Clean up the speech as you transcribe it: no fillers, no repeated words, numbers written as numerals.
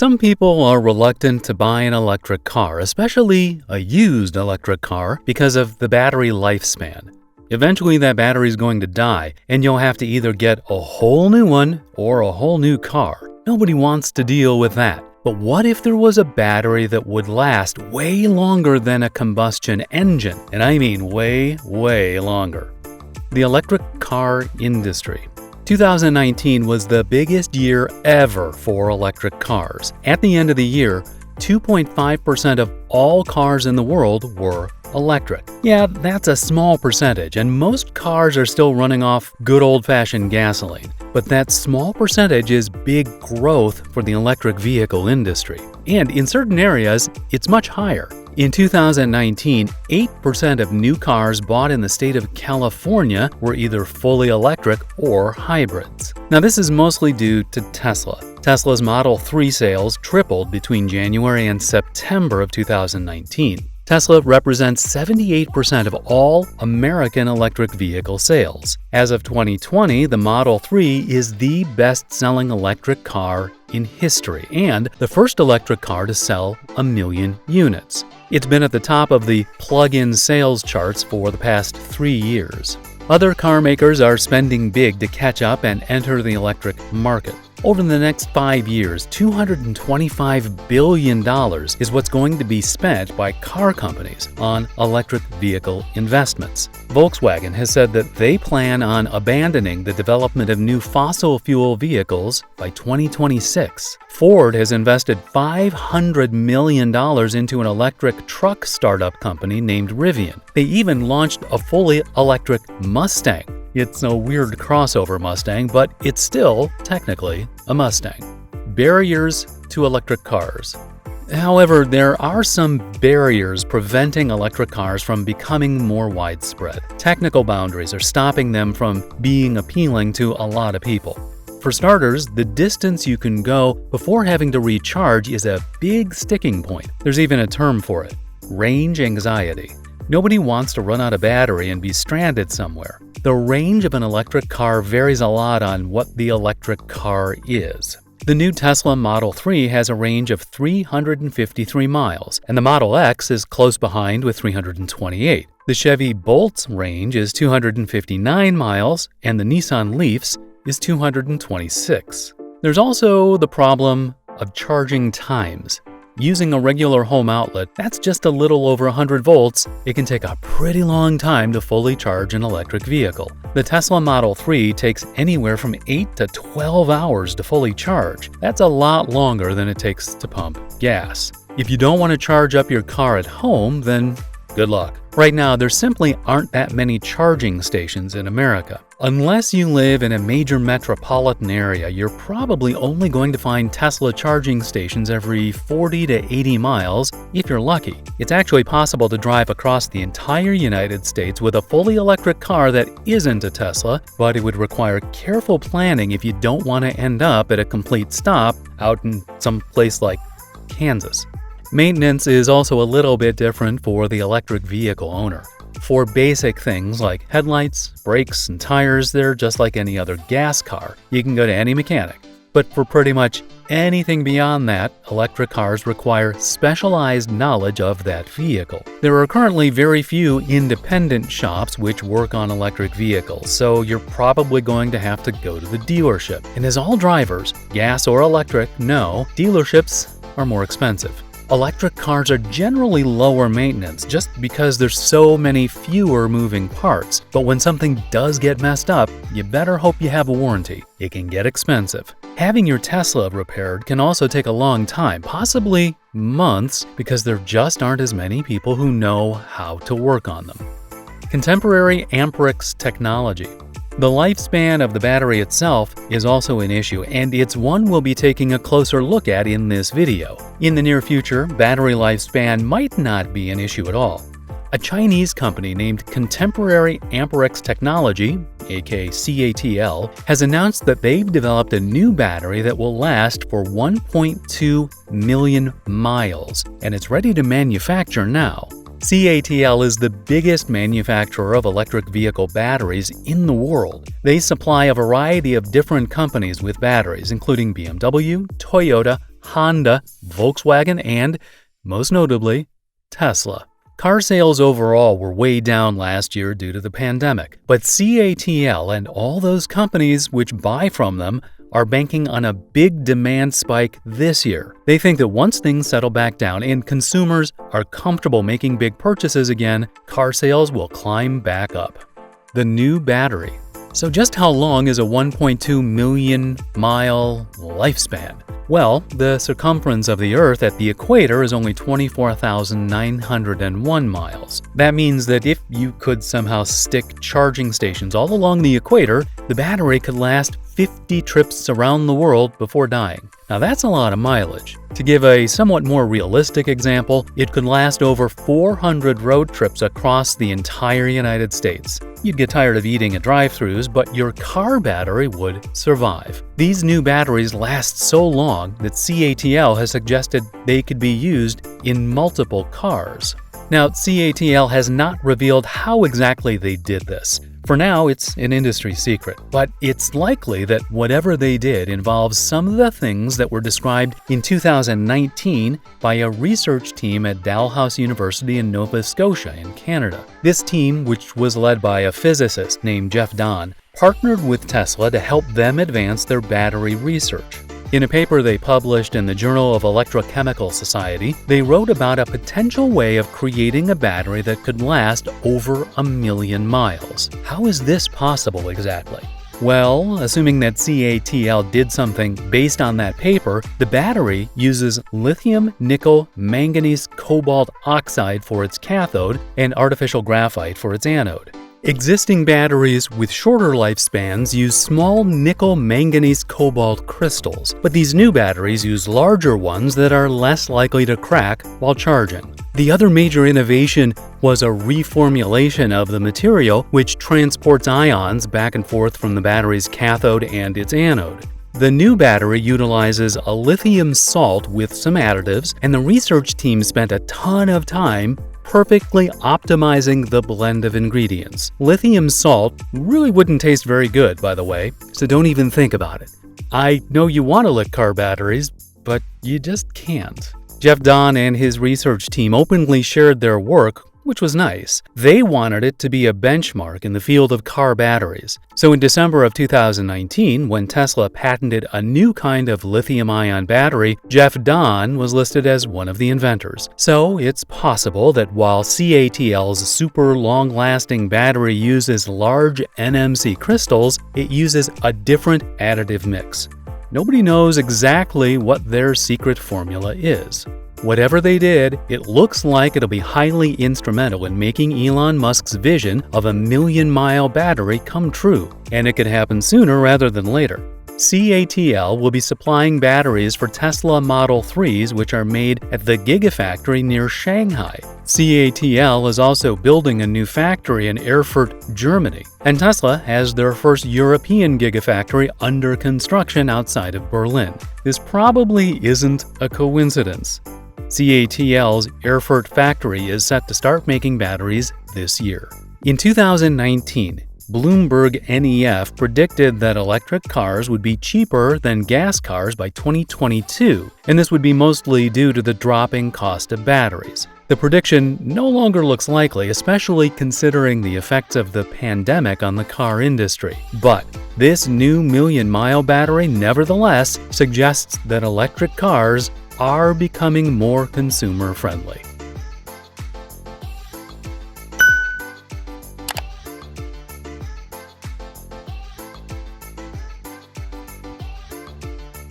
Some people are reluctant to buy an electric car, especially a used electric car, because of the battery lifespan. Eventually, that battery is going to die, and you'll have to either get a whole new one or a whole new car. Nobody wants to deal with that. But what if there was a battery that would last way longer than a combustion engine? And I mean way, way longer. The electric car industry. 2019 was the biggest year ever for electric cars. At the end of the year, 2.5% of all cars in the world were electric. Yeah, that's a small percentage, and most cars are still running off good old-fashioned gasoline. But that small percentage is big growth for the electric vehicle industry. And in certain areas, it's much higher. In 2019, 8% of new cars bought in the state of California were either fully electric or hybrids. Now, this is mostly due to Tesla. Tesla's Model 3 sales tripled between January and September of 2019. Tesla represents 78% of all American electric vehicle sales. As of 2020, the Model 3 is the best-selling electric car in history and the first electric car to sell 1 million units. It's been at the top of the plug-in sales charts for the past 3 years. Other car makers are spending big to catch up and enter the electric market. Over the next 5 years, $225 billion is what's going to be spent by car companies on electric vehicle investments. Volkswagen has said that they plan on abandoning the development of new fossil fuel vehicles by 2026. Ford has invested $500 million into an electric truck startup company named Rivian. They even launched a fully electric Mustang. It's a weird crossover Mustang, but it's still, technically, a Mustang. Barriers to electric cars. However, there are some barriers preventing electric cars from becoming more widespread. Technical boundaries are stopping them from being appealing to a lot of people. For starters, the distance you can go before having to recharge is a big sticking point. There's even a term for it: range anxiety. Nobody wants to run out of battery and be stranded somewhere. The range of an electric car varies a lot on what the electric car is. The new Tesla Model 3 has a range of 353 miles, and the Model X is close behind with 328. The Chevy Bolt's range is 259 miles, and the Nissan Leaf's is 226. There's also the problem of charging times. Using a regular home outlet, that's just a little over 100 volts, it can take a pretty long time to fully charge an electric vehicle. The Tesla Model 3 takes anywhere from 8 to 12 hours to fully charge. That's a lot longer than it takes to pump gas. If you don't want to charge up your car at home, then good luck. Right now, there simply aren't that many charging stations in America. Unless you live in a major metropolitan area, you're probably only going to find Tesla charging stations every 40 to 80 miles if you're lucky. It's actually possible to drive across the entire United States with a fully electric car that isn't a Tesla, but it would require careful planning if you don't want to end up at a complete stop out in some place like Kansas. Maintenance is also a little bit different for the electric vehicle owner. For basic things like headlights, brakes, and tires, they're just like any other gas car. You can go to any mechanic. But for pretty much anything beyond that, electric cars require specialized knowledge of that vehicle. There are currently very few independent shops which work on electric vehicles, so you're probably going to have to go to the dealership. And as all drivers, gas or electric, know, dealerships are more expensive. Electric cars are generally lower maintenance just because there's so many fewer moving parts. But when something does get messed up, you better hope you have a warranty. It can get expensive. Having your Tesla repaired can also take a long time, possibly months, because there just aren't as many people who know how to work on them. Contemporary Amperex technology. The lifespan of the battery itself is also an issue, and it's one we'll be taking a closer look at in this video. In the near future, battery lifespan might not be an issue at all. A Chinese company named Contemporary Amperex Technology, aka CATL, has announced that they've developed a new battery that will last for 1.2 million miles, and it's ready to manufacture now. CATL is the biggest manufacturer of electric vehicle batteries in the world. They supply a variety of different companies with batteries, including BMW, Toyota, Honda, Volkswagen, and, most notably, Tesla. Car sales overall were way down last year due to the pandemic, but CATL and all those companies which buy from them are banking on a big demand spike this year. They think that once things settle back down and consumers are comfortable making big purchases again, car sales will climb back up. The new battery. So just how long is a 1.2 million mile lifespan? Well, the circumference of the Earth at the equator is only 24,901 miles. That means that if you could somehow stick charging stations all along the equator, the battery could last 50 trips around the world before dying. Now that's a lot of mileage. To give a somewhat more realistic example, it could last over 400 road trips across the entire United States. You'd get tired of eating at drive-thrus, but your car battery would survive. These new batteries last so long that CATL has suggested they could be used in multiple cars. Now, CATL has not revealed how exactly they did this. For now, it's an industry secret, but it's likely that whatever they did involves some of the things that were described in 2019 by a research team at Dalhousie University in Nova Scotia in Canada. This team, which was led by a physicist named Jeff Dahn, partnered with Tesla to help them advance their battery research. In a paper they published in the Journal of Electrochemical Society, they wrote about a potential way of creating a battery that could last over 1 million miles. How is this possible exactly? Well, assuming that CATL did something based on that paper, the battery uses lithium, nickel, manganese, cobalt oxide for its cathode and artificial graphite for its anode. Existing batteries with shorter lifespans use small nickel manganese cobalt crystals, but these new batteries use larger ones that are less likely to crack while charging. The other major innovation was a reformulation of the material which transports ions back and forth from the battery's cathode and its anode. The new battery utilizes a lithium salt with some additives, and the research team spent a ton of time perfectly optimizing the blend of ingredients. Lithium salt really wouldn't taste very good, by the way, so don't even think about it. I know you want to lick car batteries, but you just can't. Jeff Dahn and his research team openly shared their work, which was nice. They wanted it to be a benchmark in the field of car batteries. So in December of 2019, when Tesla patented a new kind of lithium-ion battery, Jeff Dahn was listed as one of the inventors. So it's possible that while CATL's super long-lasting battery uses large NMC crystals, it uses a different additive mix. Nobody knows exactly what their secret formula is. Whatever they did, it looks like it'll be highly instrumental in making Elon Musk's vision of a 1 million-mile battery come true, and it could happen sooner rather than later. CATL will be supplying batteries for Tesla Model 3s, which are made at the Gigafactory near Shanghai. CATL is also building a new factory in Erfurt, Germany, and Tesla has their first European Gigafactory under construction outside of Berlin. This probably isn't a coincidence. CATL's Erfurt factory is set to start making batteries this year. In 2019, Bloomberg NEF predicted that electric cars would be cheaper than gas cars by 2022, and this would be mostly due to the dropping cost of batteries. The prediction no longer looks likely, especially considering the effects of the pandemic on the car industry. But this new million-mile battery nevertheless suggests that electric cars are becoming more consumer-friendly.